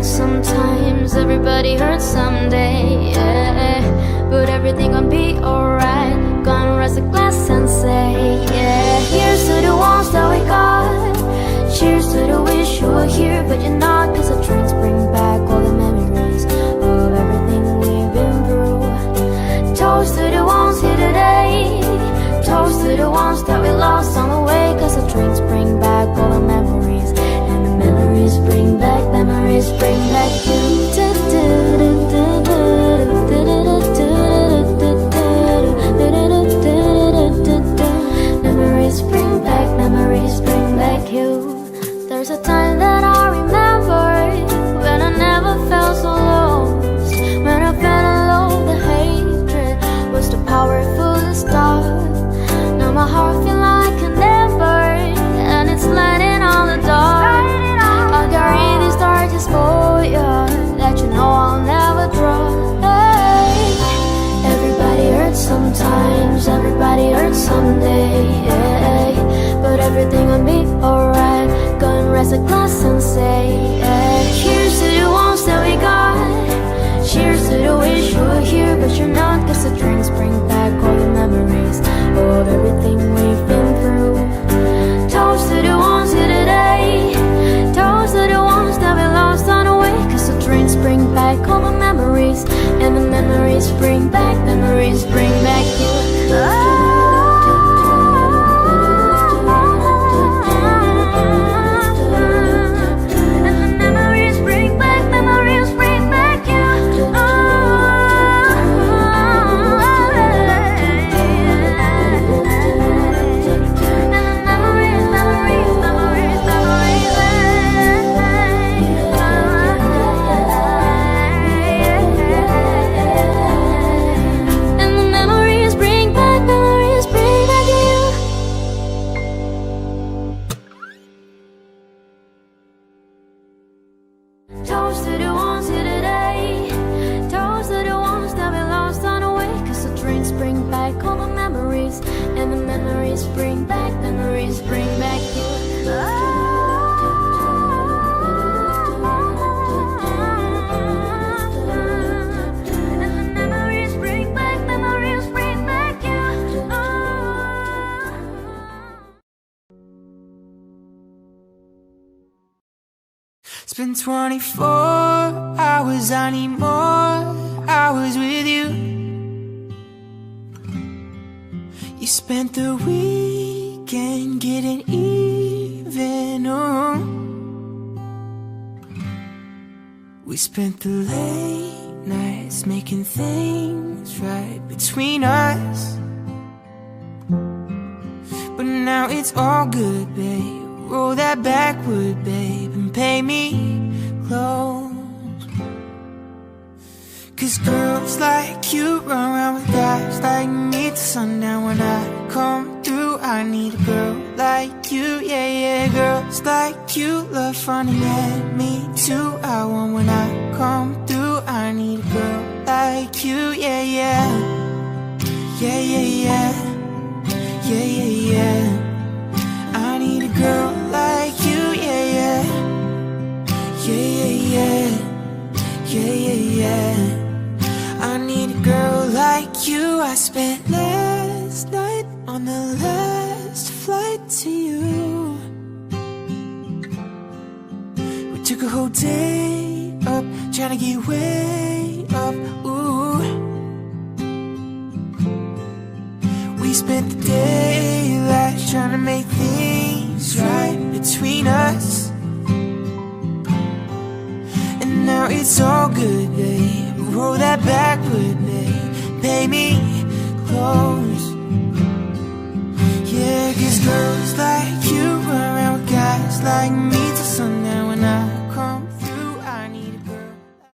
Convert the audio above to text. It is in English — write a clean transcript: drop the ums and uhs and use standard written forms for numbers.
hurts sometimes, everybody hurts someday, yeah. But everything gon' be alright. Gonna raise a glass and say, yeah. Here's to the ones that we got. Cheers to the wish you were here, but you're not. Cause the drinks bring back all the memories of everything we've been through. Toast to the ones here today. Toast to the ones that we lost on the way. Cause the drinks bring back all the memories, and the memories bring back you. Memories bring back you. There's a time that I remember when I never felt so lost. When I fell in love, the hatred was too powerful to stop. Now my heart feels like an ember, and it's lighting on the dark. I carry these torches for you, that you know I'll never drop. Hey. Everybody hurts sometimes, everybody hurts someday, yeah. But everything will be alright. Gonna raise a glass and say, yeah. Cheers to the ones that we got. Cheers to the wish you were here, but you're not. Cause the drinks bring back all the memories of everything we've been through. Toast to the ones here today. Toast to the ones that we lost on the way. Cause the drinks bring back all the memories, and the memories bring back you. Toast to the ones here today. Toast to the ones that we lost on the way. Cause the drinks bring back all the memories, and the memories bring back you. And the memories bring back you. It's been 24 hours, I need more hours with you. You spent the weekend getting even, oh. We spent the late nights making things right between us. But now it's all good, babe. Roll that backward, babe, and pay me close. Cause girls like you run around with guys like me till sundown. When I come through, I need a girl like you, yeah, yeah. Girls like you love fun and yeah, me too. I want when I come through, I need a girl like you, yeah, yeah. Yeah, yeah, yeah. Yeah, yeah, yeah. I need a girl like you, yeah, yeah. Yeah, yeah, yeah. Yeah, yeah, yeah. I need a girl like you. I spent last night on the last flight to you. We took a whole day up, trying to get way up, ooh. We spent the daylight trying to make things right between us. And now it's all good, babe. Roll that backward, babe. Pay me